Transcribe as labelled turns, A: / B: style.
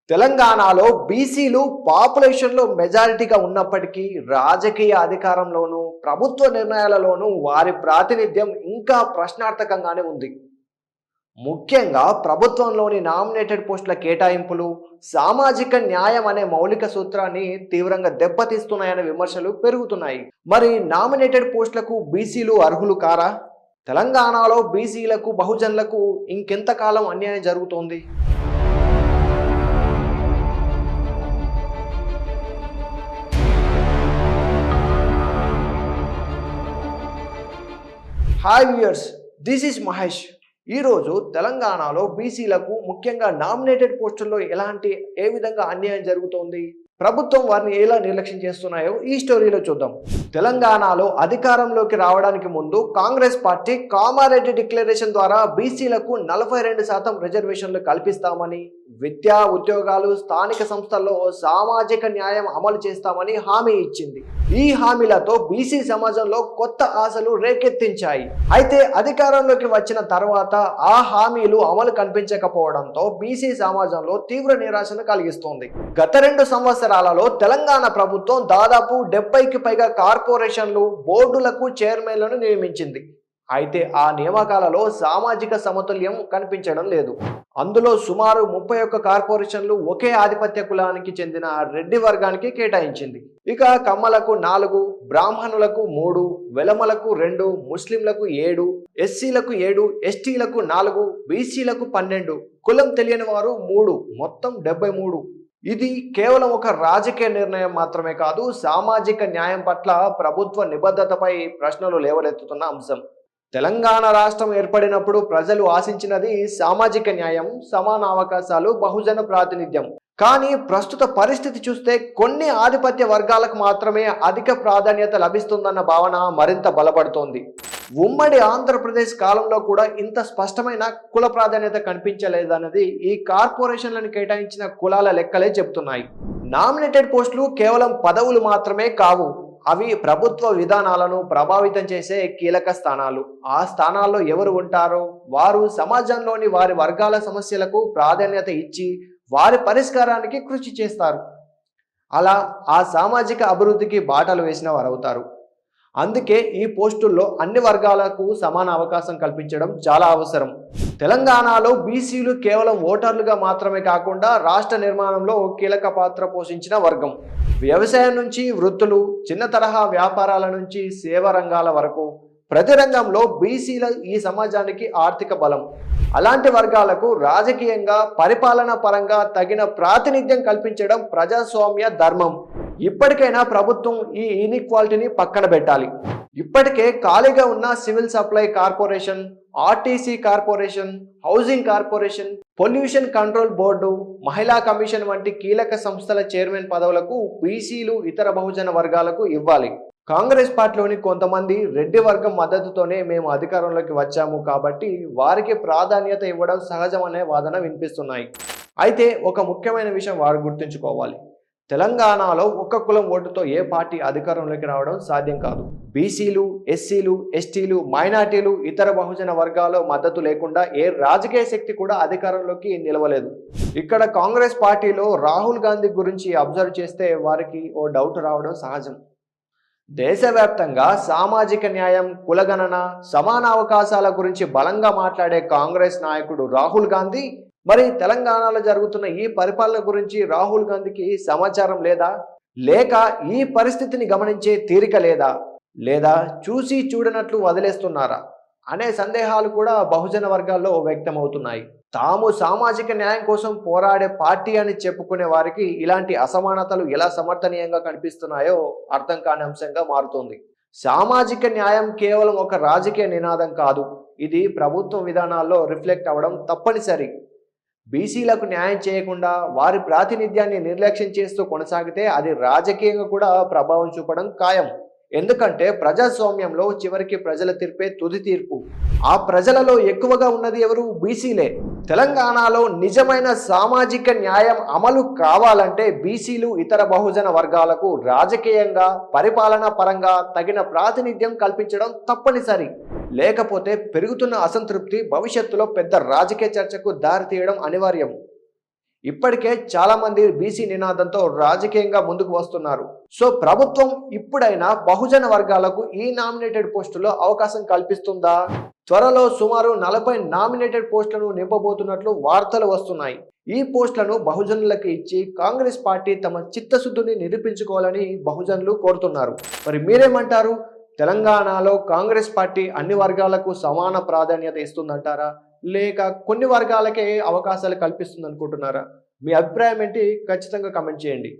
A: తెలంగాణలో బీసీలు పాపులేషన్లో మెజారిటీగా ఉన్నప్పటికీ రాజకీయ అధికారంలోనూ ప్రభుత్వ నిర్ణయాలలోనూ వారి ప్రాతినిధ్యం ఇంకా ప్రశ్నార్థకంగానే ఉంది. ముఖ్యంగా ప్రభుత్వంలోని నామినేటెడ్ పోస్టుల కేటాయింపులు సామాజిక న్యాయం అనే మౌలిక సూత్రాన్ని తీవ్రంగా దెబ్బతీస్తున్నాయనే విమర్శలు పెరుగుతున్నాయి. మరి నామినేటెడ్ పోస్టులకు బీసీలు అర్హులు కారా? తెలంగాణలో బీసీలకు బహుజనులకు ఇంకెంతకాలం అన్యాయం జరుగుతోంది? Hi viewers, this is Mahesh. ఈరోజు తెలంగాణలో బీసీలకు ముఖ్యంగా నామినేటెడ్ పోస్టుల్లో ఏ విధంగా అన్యాయం జరుగుతోంది, ప్రభుత్వం వారిని ఎలా నిర్లక్ష్యం చేస్తున్నాయో ఈ స్టోరీలో చూద్దాం. తెలంగాణలో అధికారంలోకి రావడానికి ముందు కాంగ్రెస్ పార్టీ కామారెడ్డి డిక్లరేషన్ ద్వారా బీసీలకు 42% రిజర్వేషన్లు కల్పిస్తామని, విద్యా ఉద్యోగాలు స్థానిక సంస్థల్లో సామాజిక న్యాయం అమలు చేస్తామని హామీ ఇచ్చింది. ఈ హామీలతో బీసీ సమాజంలో కొత్త ఆశలు రేకెత్తించాయి. అయితే అధికారంలోకి వచ్చిన తర్వాత ఆ హామీలు అమలు కనిపించకపోవడంతో బీసీ సమాజంలో తీవ్ర నిరాశను కలిగిస్తోంది. గత 2 సంవత్సరాలలో తెలంగాణ ప్రభుత్వం దాదాపు 70కి పైగా కార్పొరేషన్లు, బోర్డులకు చైర్మన్లను నియమించింది. అయితే ఆ నియామకాలలో సామాజిక సమతుల్యం కనిపించడం లేదు. అందులో సుమారు 31 కార్పొరేషన్లు ఒకే ఆధిపత్య కులానికి చెందిన రెడ్డి వర్గానికి కేటాయించింది. ఇక కమ్మలకు 4, బ్రాహ్మణులకు 3, వెలమలకు 2, ముస్లింలకు 7, ఎస్సీలకు 7, ఎస్టీలకు 4, బీసీలకు 12, కులం తెలియని వారు 3, మొత్తం 73. ఇది కేవలం ఒక రాజకీయ నిర్ణయం మాత్రమే కాదు, సామాజిక న్యాయం పట్ల ప్రభుత్వ నిబద్ధతపై ప్రశ్నలు లేవనెత్తుతున్న అంశం. తెలంగాణ రాష్ట్రం ఏర్పడినప్పుడు ప్రజలు ఆశించినది సామాజిక న్యాయం, సమాన అవకాశాలు, బహుజన ప్రాతినిధ్యం. కానీ ప్రస్తుత పరిస్థితి చూస్తే కొన్ని ఆధిపత్య వర్గాలకు మాత్రమే అధిక ప్రాధాన్యత లభిస్తుందన్న భావన మరింత బలపడుతోంది. ఉమ్మడి ఆంధ్రప్రదేశ్ కాలంలో కూడా ఇంత స్పష్టమైన కుల ప్రాధాన్యత కనిపించలేదన్నది ఈ కార్పొరేషన్లను కేటాయించిన కులాల లెక్కలే చెబుతున్నాయి. నామినేటెడ్ పోస్టులు కేవలం పదవులు మాత్రమే కావు, అవి ప్రభుత్వ విధానాలను ప్రభావితం చేసే కీలక స్థానాలు. ఆ స్థానాల్లో ఎవరు ఉంటారో వారు సమాజంలోని వారి వర్గాల సమస్యలకు ప్రాధాన్యత ఇచ్చి వారి పరిష్కారానికి కృషి చేస్తారు. అలా ఆ సామాజిక అభివృద్ధికి బాటలు వేసిన వారు అవుతారు. అందుకే ఈ పోస్టుల్లో అన్ని వర్గాలకు సమాన అవకాశం కల్పించడం చాలా అవసరం. తెలంగాణలో బీసీలు కేవలం ఓటర్లుగా మాత్రమే కాకుండా రాష్ట్ర నిర్మాణంలో కీలక పాత్ర పోషించిన వర్గం. వ్యవసాయం నుంచి వృత్తులు, చిన్న తరహా వ్యాపారాల నుంచి సేవా రంగాల వరకు ప్రతి రంగంలో బీసీల ఈ సమాజానికి ఆర్థిక బలం. అలాంటి వర్గాలకు రాజకీయంగా, పరిపాలన పరంగా తగిన ప్రాతినిధ్యం కల్పించడం ప్రజాస్వామ్య ధర్మం. ఇప్పటికైనా ప్రభుత్వం ఈ ఇన్ఈక్వాలిటీని పక్కన పెట్టాలి. ఇప్పటికే ఖాళీగా ఉన్న civil supply corporation, RTC corporation, housing corporation, pollution control board, మహిళా కమిషన్ వంటి కీలక సంస్థల చైర్మన్ పదవులకు బీసీలు, ఇతర బహుజన వర్గాలకు ఇవ్వాలి. కాంగ్రెస్ పార్టీలోని కొంతమంది రెడ్డి వర్గం మద్దతుతోనే మేము అధికారంలోకి వచ్చాము కాబట్టి వారికి ప్రాధాన్యత ఇవ్వడం సహజమనే వాదన వినిపిస్తున్నాయి. అయితే ఒక ముఖ్యమైన విషయం వారు గుర్తుంచుకోవాలి. తెలంగాణలో ఒక్క కులం ఓటుతో ఏ పార్టీ అధికారంలోకి రావడం సాధ్యం కాదు. బీసీలు, ఎస్సీలు, ఎస్టీలు, మైనార్టీలు, ఇతర బహుజన వర్గాల మద్దతు లేకుండా ఏ రాజకీయ శక్తి కూడా అధికారంలోకి నిలవలేదు. ఇక్కడ కాంగ్రెస్ పార్టీలో రాహుల్ గాంధీ గురించి అబ్జర్వ్ చేస్తే వారికి ఓ డౌట్ రావడం సహజం. దేశవ్యాప్తంగా సామాజిక న్యాయం, కులగణన, సమాన అవకాశాల గురించి బలంగా మాట్లాడే కాంగ్రెస్ నాయకుడు రాహుల్ గాంధీ మరి తెలంగాణలో జరుగుతున్న ఈ పరిపాలన గురించి రాహుల్ గాంధీకి సమాచారం లేదా? లేక ఈ పరిస్థితిని గమనించే తీరిక లేదా? లేదా చూసి చూడనట్లు వదిలేస్తున్నారా అనే సందేహాలు కూడా బహుజన వర్గాల్లో వ్యక్తమవుతున్నాయి. తాము సామాజిక న్యాయం కోసం పోరాడే పార్టీ అని చెప్పుకునే వారికి ఇలాంటి అసమానతలు ఎలా సమర్థనీయంగా కనిపిస్తున్నాయో అర్థం కాని అంశంగా మారుతోంది. సామాజిక న్యాయం కేవలం ఒక రాజకీయ నినాదం కాదు, ఇది ప్రభుత్వ విధానాల్లో రిఫ్లెక్ట్ అవ్వడం తప్పనిసరి. బీసీలకు న్యాయం చేయకుండా వారి ప్రాతినిధ్యాన్ని నిర్లక్ష్యం చేస్తూ కొనసాగితే అది రాజకీయంగా కూడా ప్రభావం చూపడం ఖాయం. ఎందుకంటే ప్రజాస్వామ్యంలో చివరికి ప్రజల తీర్పే తుది తీర్పు. ఆ ప్రజలలో ఎక్కువగా ఉన్నది ఎవరు? బీసీలే. తెలంగాణలో నిజమైన సామాజిక న్యాయం అమలు కావాలంటే బీసీలు, ఇతర బహుజన వర్గాలకు రాజకీయంగా, పరిపాలనా పరంగా తగిన ప్రాతినిధ్యం కల్పించడం తప్పనిసరి. లేకపోతే పెరుగుతున్న అసంతృప్తి భవిష్యత్తులో పెద్ద రాజకీయ చర్చకు దారితీయడం అనివార్యం. ఇప్పటికే చాలా మంది బీసీ నినాదంతో రాజకీయంగా ముందుకు వస్తున్నారు. సో ప్రభుత్వం ఇప్పుడైనా బహుజన వర్గాలకు ఈ నామినేటెడ్ పోస్టులో అవకాశం కల్పిస్తుందా? త్వరలో సుమారు 40 నామినేటెడ్ పోస్టులను నింపబోతున్నట్లు వార్తలు వస్తున్నాయి. ఈ పోస్టులను బహుజనులకు ఇచ్చి కాంగ్రెస్ పార్టీ తమ చిత్తశుద్ధిని నిరూపించుకోవాలని బహుజనులు కోరుతున్నారు. మరి మీరేమంటారు? తెలంగాణలో కాంగ్రెస్ పార్టీ అన్ని వర్గాలకు సమాన ప్రాధాన్యత ఇస్తుందంటారా, లేక కొన్ని వర్గాలకే అవకాశాలు కల్పిస్తుంది అనుకుంటున్నారా? మీ అభిప్రాయం ఏంటి? ఖచ్చితంగా కామెంట్ చేయండి.